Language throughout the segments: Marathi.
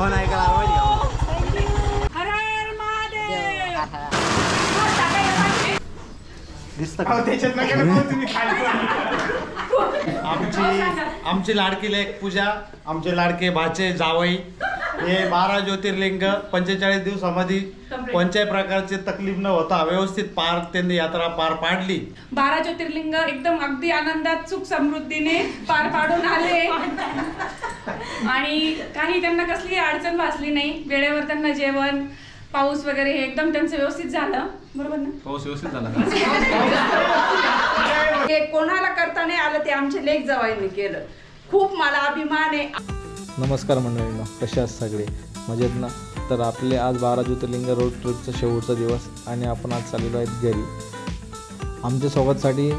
हो नाही का हर हर महादेव दिसतं का त्याच्यात आमची लाडकी लेक पूजा, आमचे लाडके भाचे जावई हे 12 ज्योतिर्लिंग 45 दिवसामध्ये कोणत्याही प्रकारचे तकलीफ न होता व्यवस्थित त्यांनी यात्रा पार पाडली. 12 ज्योतिर्लिंग एकदम अगदी आनंदात सुख समृद्धीने पार पाडून आले आणि काही त्यांना कसली अडचण भासली नाही. वेळेवर त्यांना जेवण पाऊस वगैरे हे एकदम त्यांचं व्यवस्थित झालं. बरोबर ना? पाऊस व्यवस्थित झाला. हे कोणाला करता नाही आलं ते आमचे लेक जावईने केलं. खूप मला अभिमान आहे. नमस्कार मंडळींनो, कसे आहात सगळे? मजेत ना? तर आपले आज 12 ज्योतिर्लिंग रोड ट्रिपचा शेवटचा दिवस आणि आपण आज चाललेलो आहेत घरी. आमच्या सोबतसाठी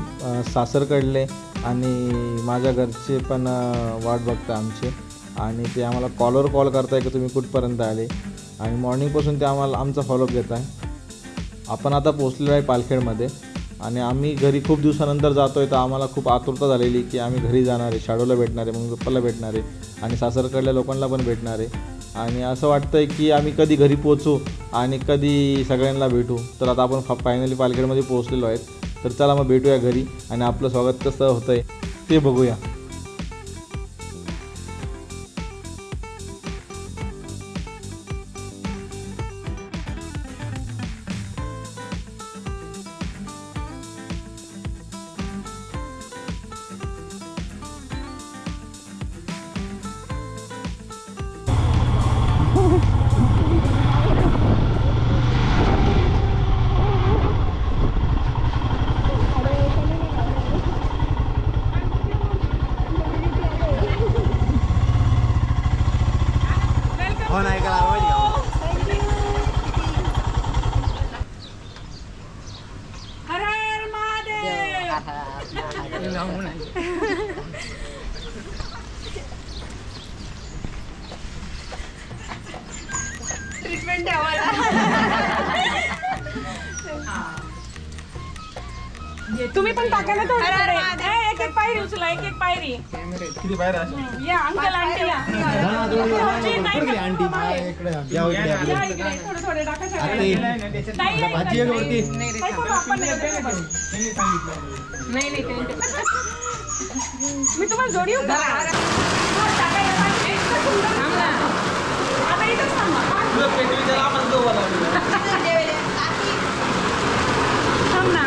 सासरकडले आणि माझ्या घरचे पण वाट बघता आमचे आणि ते आम्हाला कॉलवर कॉल करताय की तुम्ही कुठपर्यंत आले आणि मॉर्निंगपासून ते आम्हाला आमचा फॉलोअप घेत आहे. आपण आता पोचलेलो आहे पालखेडमध्ये आणि आम्ही घरी खूप दिवसानंतर जातो आहे तर आम्हाला खूप आतुरता झालेली की आम्ही घरी जाणार आहे, शाडूला भेटणार आहे, मम्मी पप्पाला भेटणार आहे आणि सासरकडल्या लोकांना पण भेटणार आहे आणि असं वाटतं आहे की आम्ही कधी घरी पोचू आणि कधी सगळ्यांना भेटू. तर आता आपण फायनली पालखेडमध्ये पोहोचलेलो आहेत. तर चला मग भेटूया घरी आणि आपलं स्वागत कसं होतं आहे ते बघूया. हो नाही का हर हर महादेव. ट्रीटमेंट तुम्ही पण टाका ना थोडं थोडं. एक एक पायरी उचला, एक एक पायरी. किती बाहेर या अंकल आंटी या. या इकडे थोडं थोडं टाका सगळे. नाही मी तुम्हाला जोडी येऊ का? आता इथंच थांबा. थांब ना.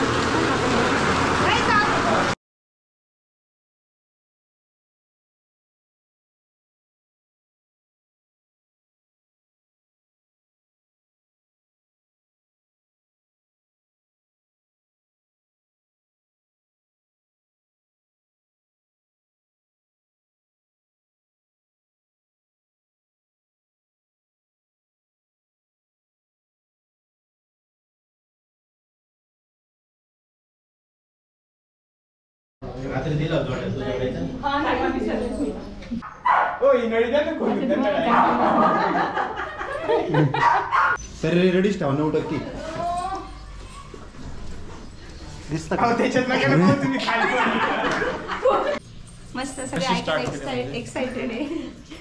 रेडीच ठेवा 9% दिसतं का त्याच्यात मस्त सगळे एक्साइटेड आहे.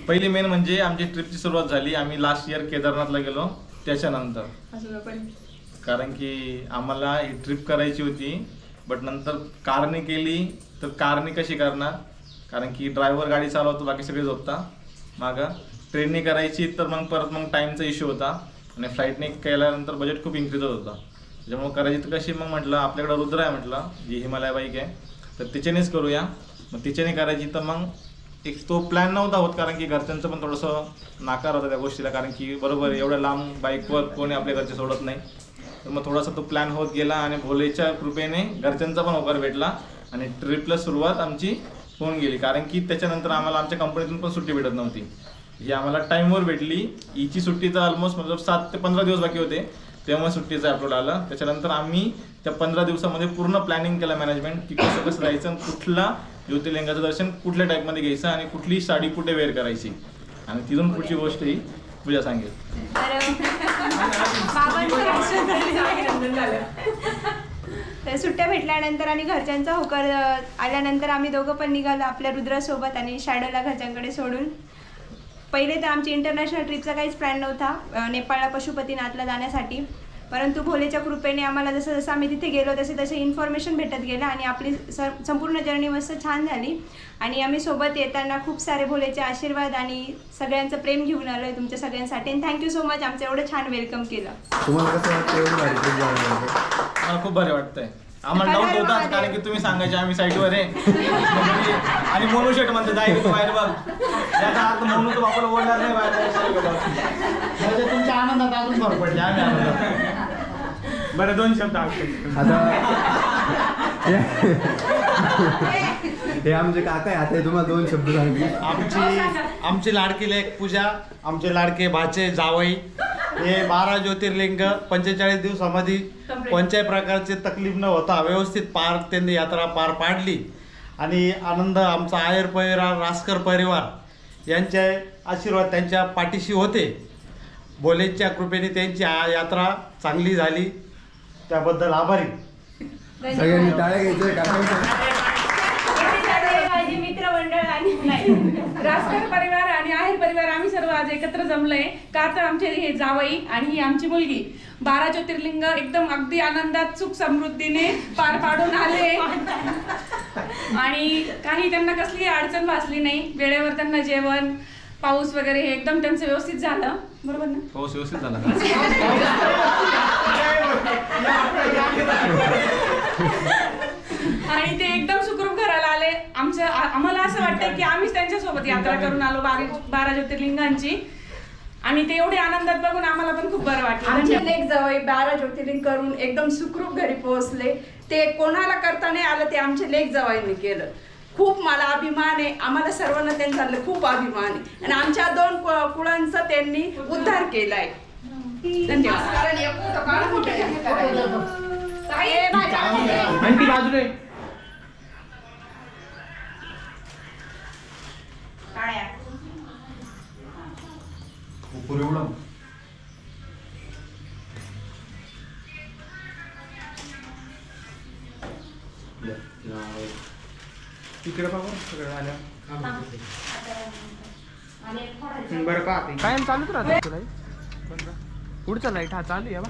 पहिली मेन म्हणजे आमची ट्रिपची सुरुवात झाली. आम्ही लास्ट इयर केदारनाथला गेलो त्याच्यानंतर, कारण की आम्हाला ही ट्रिप करायची होती बट नंतर कारने केली. तर कारने कशी करणार, कारण की ड्रायव्हर गाडी चालवतो, बाकी सगळे झोपता मागं. ट्रेनने करायची तर मग टाईमचा इश्यू होता आणि फ्लाईटने केल्यानंतर बजेट खूप इन्क्रीज होत होता. त्याच्यामुळे करायची तर कशी, मग म्हटलं आपल्याकडे रुद्र आहे, म्हटलं जी हिमालय बाईक आहे तर तिच्यानेच करूया. मग तिच्याने करायची तर मग एक तो प्लॅन नव्हता होत, कारण की घरच्यांचं पण थोडंसं नाकार होता त्या गोष्टीला, कारण की बरोबर एवढ्या लांब बाईकवर कोणी आपल्या घरचे सोडत नाही. तर मग थोडासा तो प्लॅन होत गेला आणि भोलेच्या कृपेने घरच्यांचा पण होकार भेटला आणि ट्रिपला सुरुवात आमची होऊन गेली. कारण की त्याच्यानंतर आम्हाला आमच्या कंपनीतून पण सुट्टी भेटत नव्हती. ही आम्हाला टाईमवर भेटली. हिची सुट्टीचं ऑलमोस्ट मतलब 7 ते 15 दिवस बाकी होते तेव्हा सुट्टीचं अपलोड आलं. त्याच्यानंतर आम्ही त्या 15 दिवसामध्ये पूर्ण प्लॅनिंग केलं मॅनेजमेंट, की कसं कसं जायचं, कुठला ज्योतिर्लिंगाचं दर्शन कुठल्या टाईपमध्ये घ्यायचं आणि कुठली साडी कुठे वेअर करायची, आणि तिथून पुढची गोष्ट ही पूजा सांगेल. तर सुट्ट्या भेटल्यानंतर आणि घरच्यांचा होकार आल्यानंतर आम्ही दोघं पण निघालो आपल्या रुद्रासोबत आणि शॅडोला घरच्यांकडे सोडून. पहिले तर आमची इंटरनॅशनल ट्रिपचा काहीच प्लॅन नव्हता नेपाळला पशुपतीनाथला जाण्यासाठी, परंतु भोलेच्या कृपेने आम्हाला जसं जसं आम्ही तिथे गेलो तसे तसे इन्फॉर्मेशन भेटत गेलं आणि आपली संपूर्ण जर्नी मस्त छान झाली. आणि आम्ही सोबत येताना खूप सारे भोलेचे आशीर्वाद आणि सगळ्यांचं प्रेम घेऊन आलो आहे तुमच्या सगळ्यांसाठी. आणि थँक्यू सो मच आमचं एवढं छान वेलकम केलं. तुम्हाला कसं वाटतं एवढं भारी ट्रिप झाल्यानंतर? मला खूप बरं वाटतंय. आम्हाला डाऊट होताच कारण की तुम्ही सांगायचे आम्ही साईटवर आहे आणि मोनू शेट म्हणते जाईल तू बाहेर बघ, याचा अर्थ मोनू तर बापाला बोलणार नाही बाहेर. म्हणजे तुमच्या आनंदात अजून भर पडली आम्ही आनंदात. बरं 2 शब्द आता हे आमचे काका आहे, आता हे तुम्हाला 2 शब्द सांगतील. आमची लाडकी लेक पूजा, आमचे लाडके भाचे जावई, हे 12 ज्योतिर्लिंग 45 दिवसामध्ये कोणत्याही प्रकारचे तकलीफ न होता व्यवस्थित त्यांनी यात्रा पार पाडली. आणि आनंद आमचा आयर परिवार, रासकर परिवार यांचे आशीर्वाद त्यांच्या पाठीशी होते. भोलेच्या कृपेने त्यांची यात्रा चांगली झाली, त्याबद्दल आभारी. सगळ्यांनी टाळ्या घ्यायचं काका. माझी मित्रमंडळ आणि रासकर परिवार आणि आहेर परिवार आम्ही सर्व आज एकत्र जमलोय का तर आमचे हे जावई आणि ही आमची मुलगी 12 ज्योतिर्लिंग एकदम अगदी आनंदात सुख समृद्धीने पार पाडून आले आणि काही त्यांना कसली अडचण भासली नाही. वेळेवर त्यांना जेवण, पाऊस वगैरे हे एकदम त्यांचं व्यवस्थित झालं. बरोबर ना? पाऊस व्यवस्थित झाला. आणि ते एकदम सुखरूप घराला आले. आम्हाला असं वाटतं की आम्हीच त्यांच्यासोबत यात्रा करून आलो 12 ज्योतिर्लिंगांची. आणि ते एवढे आनंदात बघून आम्हाला पण खूप बरं वाटलं. आमचे लेक जावई 12 ज्योतिर्लिंग करून एकदम सुखरूप घरी पोहोचले. ते कोणाला करता नाही आलं, ते आमचे लेक जावईने केलं. खूप मला अभिमान आहे, आम्हाला सर्वांना त्यांचा खूप अभिमान आहे. आणि आमच्या 2 कुळांचा त्यांनी उद्धार केलाय. धन्यवाद. इकडे बघा सगळं आल्या बरं पाहते कायम चालूच राहतो लाईट. पुढचा लाईट हा चालू आहे बा.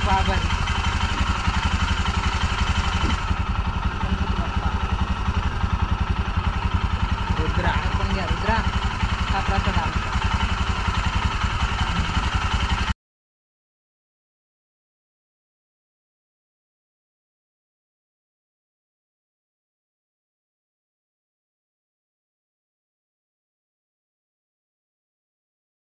बाबा